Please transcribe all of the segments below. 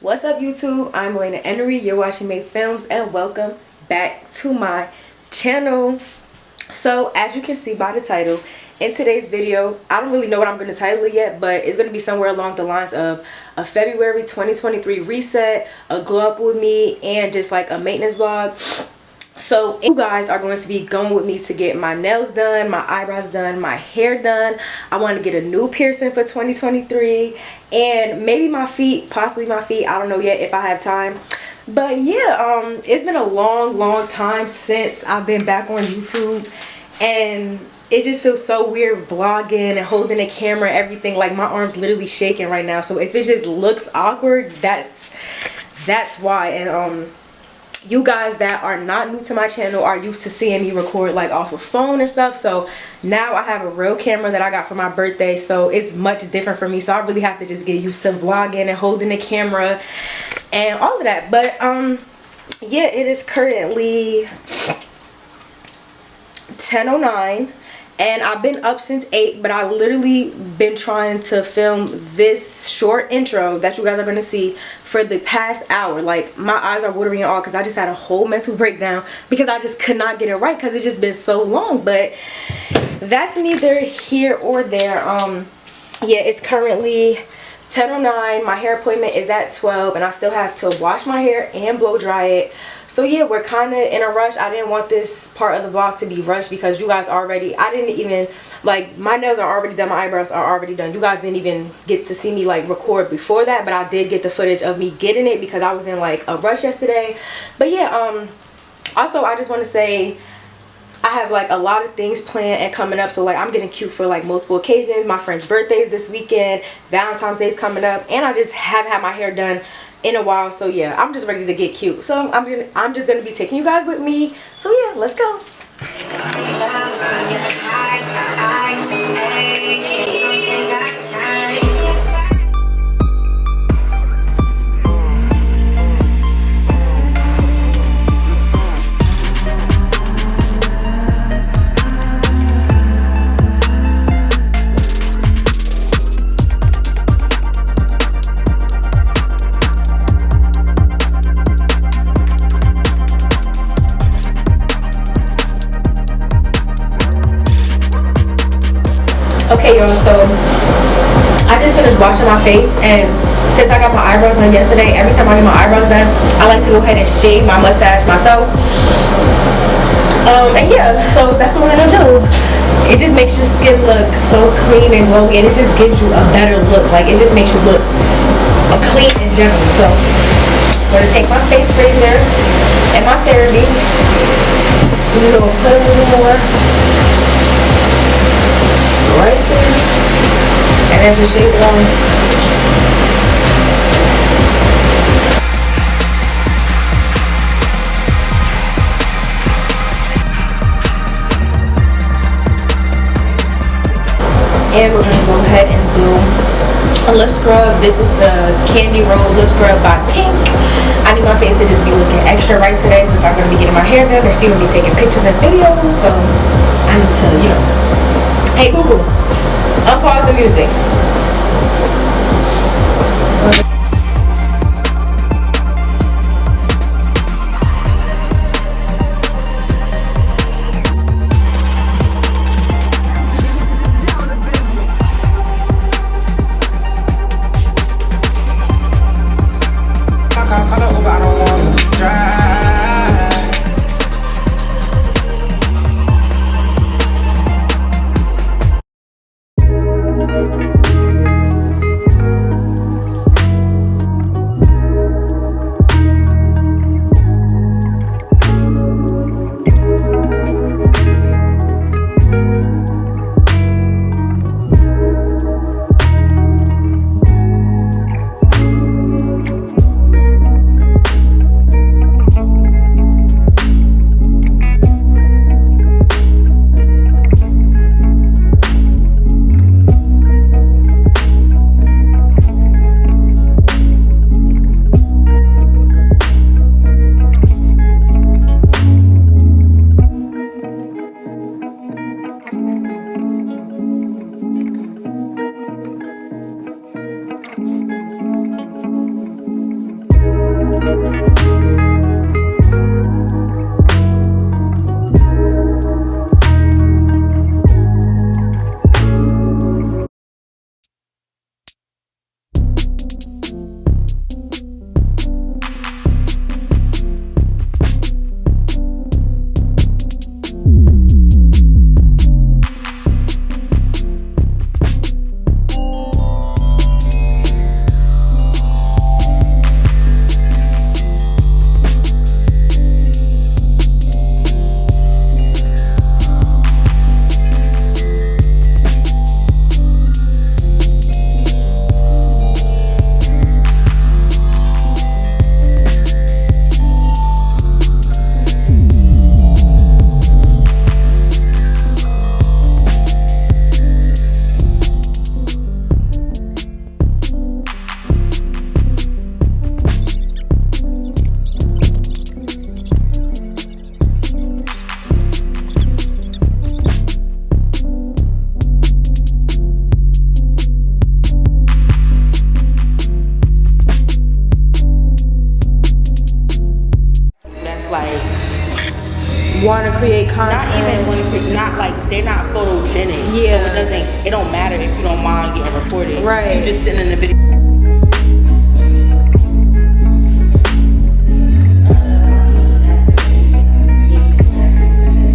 What's up YouTube? I'm 𝐓𝐢𝐤 you're watching Make Films, and welcome back to my channel. So as you can see by the title, in today's video, I don't really know what I'm going to title it yet, but it's going to be somewhere along the lines of a February 2023 reset, a glow up with me, and just like a maintenance vlog. So you guys are going to be going with me to get my nails done, my eyebrows done, my hair done. I want to get a new piercing for 2023, and maybe my feet, possibly my feet. I don't know yet if I have time. But yeah, it's been a long time since I've been back on YouTube, and it just feels so weird vlogging and holding a camera and everything. Like my arm's literally shaking right now. So if it just looks awkward, that's why. And you guys that are not new to my channel are used to seeing me record like off a phone and stuff. So now I have a real camera that I got for my birthday, so it's much different for me. So I really have to just get used to vlogging and holding the camera and all of that. But yeah, it is currently 10:09 and I've been up since 8, but I literally been trying to film this short intro that you guys are going to see for the past hour. Like my eyes are watering all because I just had a whole mental breakdown because I just could not get it right because it's just been so long. But that's neither here or there. Yeah, it's currently 10:09. My hair appointment is at 12 and I still have to wash my hair and blow dry it. So yeah, we're kind of in a rush. I didn't want this part of the vlog to be rushed because you guys already, I didn't even, like, my nails are already done, my eyebrows are already done. You guys didn't even get to see me like record before that, but I did get the footage of me getting it because I was in like a rush yesterday. But yeah, also I just want to say I have like a lot of things planned and coming up. So like I'm getting cute for like multiple occasions. My friend's birthdays this weekend, Valentine's Day is coming up, and I just haven't had my hair done in a while. So yeah, I'm just ready to get cute. So I'm just gonna be taking you guys with me. So yeah, let's go. Okay y'all, so I just finished washing my face, and since I got my eyebrows done yesterday, every time I get my eyebrows done, I like to go ahead and shave my mustache myself. And yeah, so that's what I'm gonna do. It just makes your skin look so clean and glowy, and it just gives you a better look. Like it just makes you look clean in general. So I'm gonna take my face razor and my CeraVe. I'm just gonna put a little more right there, and then just shave it on. And we're gonna go ahead and do a lip scrub. This is the Candy Rose lip scrub by Pink. I need my face to just be looking extra right today since I'm gonna be getting my hair done and she will be taking pictures and videos. So I need to, you know. Hey Google, unpause the music. want to create content. Not even want to create, not like, they're not photogenic. Yeah. So it don't matter if you don't mind getting recorded. Right. You just sitting in the video.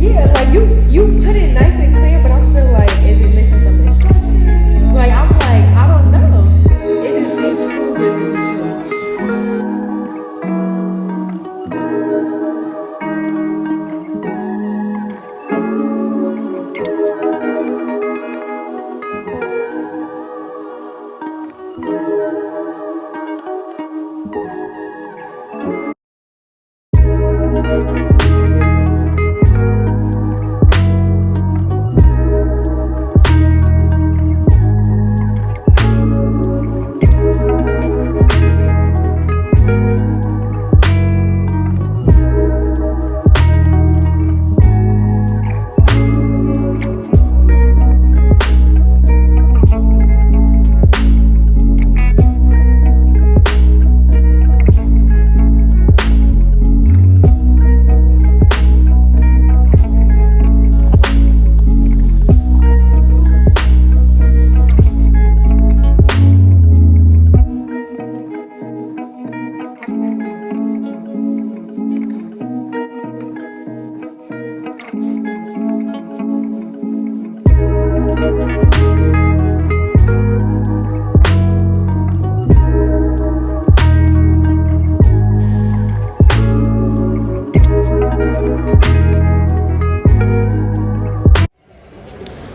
Yeah, like you put it nice and clear, but I'm still like, is it missing something? Like, I'm like, I don't know. It just seems too good to be true.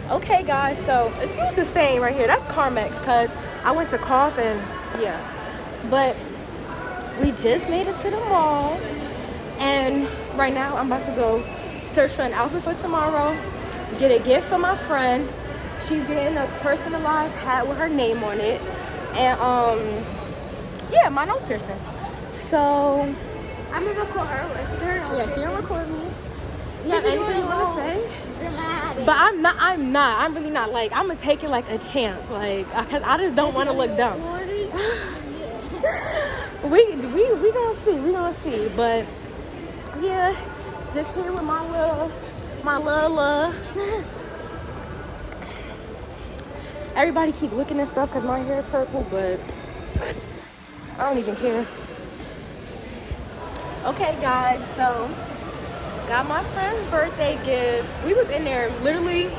Okay guys, so excuse the stain right here. That's Carmex because I went to cough and yeah. But we just made it to the mall and right now I'm about to go search for an outfit for tomorrow, get a gift for my friend. She's getting a personalized hat with her name on it and yeah, my nose piercing. So I'm gonna record her. yeah, she don't record me. You She have be anything doing you want to most. say? Dramatic. But I'm really not. Like, I'm gonna take it like a champ, like, cause I just don't want to look dumb. we gonna see, but yeah, just here with my little everybody keep looking at stuff cause my hair purple, but I don't even care. Okay guys, so got my friend's birthday gift. We was in there literally,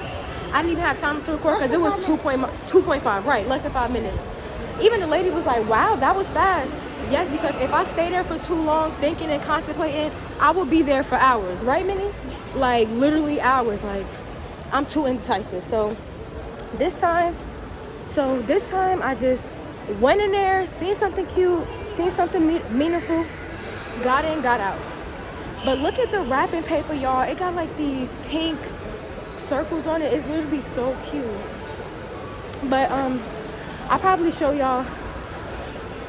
I didn't even have time to record because it was 2.5, right, less than 5 minutes. Even the lady was like, wow, that was fast. Yes, because if I stay there for too long thinking and contemplating, I will be there for hours, right, Minnie? Like literally hours. Like, I'm too indecisive. So this time I just went in there, seen something cute, seen something meaningful, got in, got out. But look at the wrapping paper, y'all. It got like these pink circles on it. It's literally so cute. But I'll probably show y'all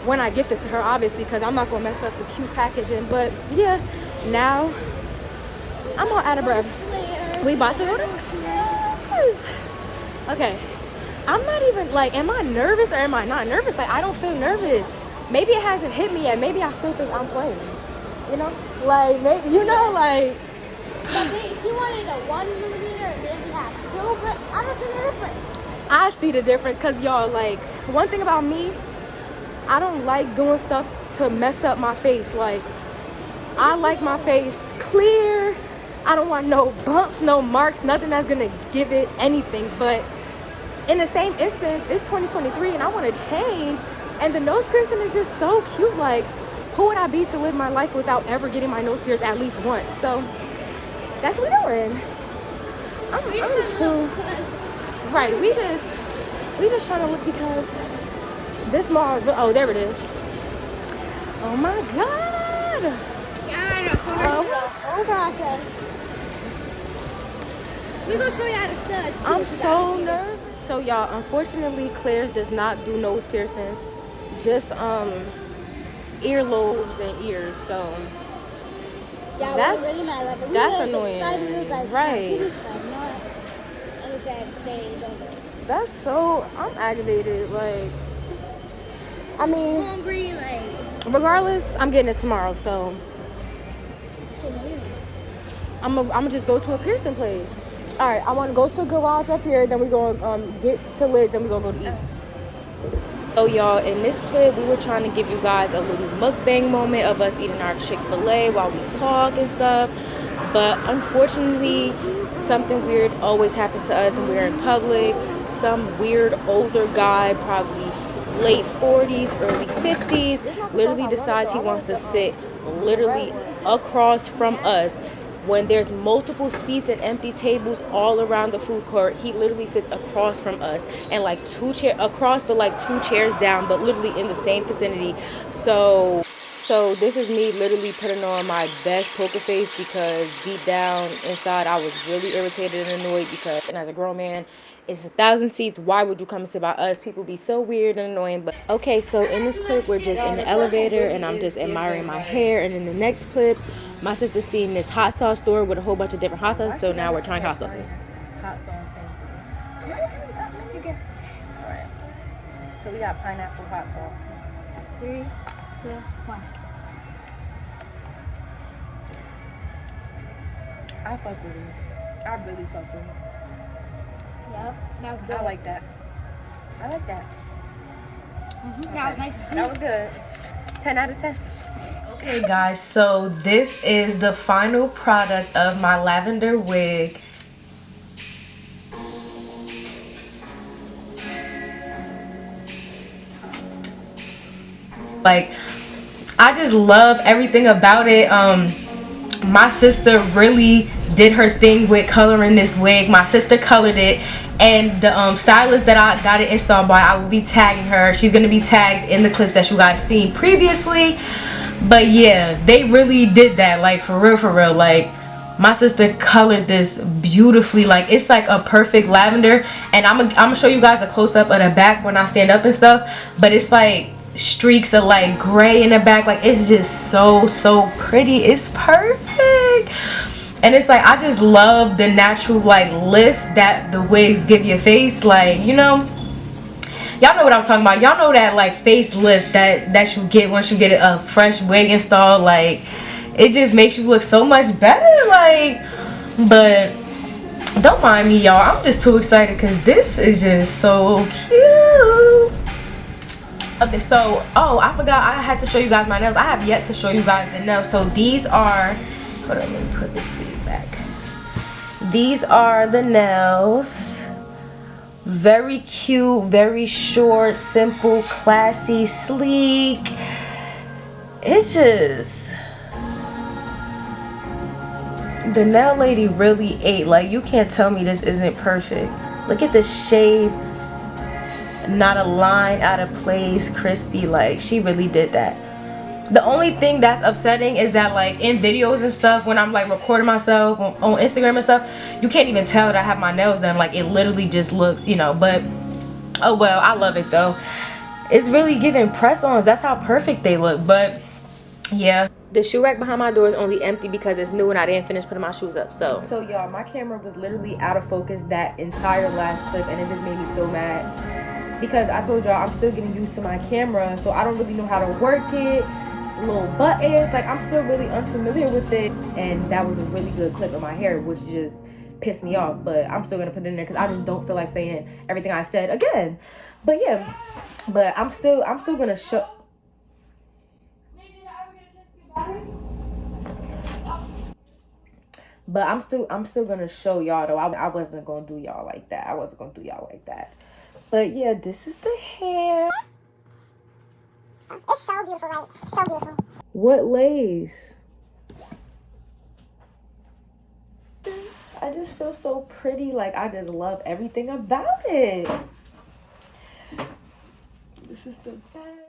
when I gift it to her, obviously, because I'm not gonna mess up the cute packaging. But yeah, now I'm all out of breath. We about to go to Cheers. Okay, I'm not even like, am I nervous or am I not nervous? Like, I don't feel nervous. Maybe it hasn't hit me yet. Maybe I still think I'm playing. You know, like, maybe, you know, like. She wanted a 1mm and then we have 2, but I don't see the difference. I see the difference because, y'all, like, one thing about me, I don't like doing stuff to mess up my face. Like, I like my face clear. I don't want no bumps, no marks, nothing that's gonna give it anything. But in the same instance, it's 2023 and I want to change, and the nose piercing is just so cute. Like, who would I be to live my life without ever getting my nose pierced at least once? So that's what we're doing. I'm too right. We just trying to look because this mall. Oh, there it is. Oh my god. Yeah, the whole process. We're gonna show you how to stud. I'm so nervous. So y'all, unfortunately, Claire's does not do nose piercing. Just earlobes and ears. So yeah, that's really mad about that. that's annoying. Right. That's so, I'm aggravated. Like, I mean, Hungry, like. regardless, I'm getting it tomorrow. So I'm gonna just go to a piercing place. All right, I want to go to a garage up here. Then we gonna get to Liz. Then we gonna go to eat. So y'all, in this clip, we were trying to give you guys a little mukbang moment of us eating our Chick-fil-A while we talk and stuff. But unfortunately, something weird always happens to us when we're in public. Some weird older guy, probably late 40s, early 50s, literally decides he wants to sit literally across from us. When there's multiple seats and empty tables all around the food court, he literally sits across from us, and like two chairs across, but like 2 chairs down, but literally in the same vicinity. So this is me literally putting on my best poker face, because deep down inside I was really irritated and annoyed, because, and as a grown man, it's 1,000 seats. Why would you come and sit by us? People be so weird and annoying. But okay, so in this clip, we're just in the elevator and I'm just admiring my hair. And in the next clip, my sister's seen this hot sauce store with a whole bunch of different hot sauces. So now we're trying hot sauces. Hot sauce samples. Alright. So we got pineapple hot sauce. 3, 2, 1. I fuck with it. I really fuck with it. Yep, that was good. I like that. I like that. Okay. That was nice. That was good. 10 out of 10. Okay, guys, so this is the final product of my lavender wig. Like, I just love everything about it. My sister really did her thing with coloring this wig. My sister colored it, and the stylist that I got it installed by, I will be tagging her. She's gonna be tagged in the clips that you guys seen previously. But yeah, they really did that, like for real. Like, my sister colored this beautifully. Like, it's like a perfect lavender, and I'm gonna show you guys a close-up of the back when I stand up and stuff. But it's like streaks of like gray in the back. Like, it's just so pretty. It's perfect. And it's like, I just love the natural like lift that the wigs give your face. Like, you know, y'all know what I'm talking about. Y'all know that like face lift that you get once you get a fresh wig installed. Like, it just makes you look so much better. Like, but don't mind me, y'all. I'm just too excited because this is just so cute. Okay, so, oh, I forgot I had to show you guys my nails. I have yet to show you guys the nails. So these are, hold on, let me put this sleeve back. These are the nails. Very cute, very short, simple, classy, sleek. It's just, the nail lady really ate. Like, you can't tell me this isn't perfect. Look at the shape. Not a line out of place, crispy. Like, she really did that. The only thing that's upsetting is that, like, in videos and stuff, when I'm like recording myself on Instagram and stuff, you can't even tell that I have my nails done. Like, it literally just looks, you know. But oh well, I love it though. It's really giving press-ons. That's how perfect they look. But yeah, the shoe rack behind my door is only empty because it's new and I didn't finish putting my shoes up. So y'all, my camera was literally out of focus that entire last clip, and it just made me so mad. Because I told y'all I'm still getting used to my camera, so I don't really know how to work it. Little buttons, like, I'm still really unfamiliar with it. And that was a really good clip of my hair, which just pissed me off. But I'm still gonna put it in there because I just don't feel like saying everything I said again. But yeah, but I'm still gonna show. But I'm still gonna show y'all though. I wasn't gonna do y'all like that. I wasn't gonna do y'all like that. But yeah, this is the hair. It's so beautiful, right? So beautiful. What lace? I just feel so pretty. Like, I just love everything about it. This is the best.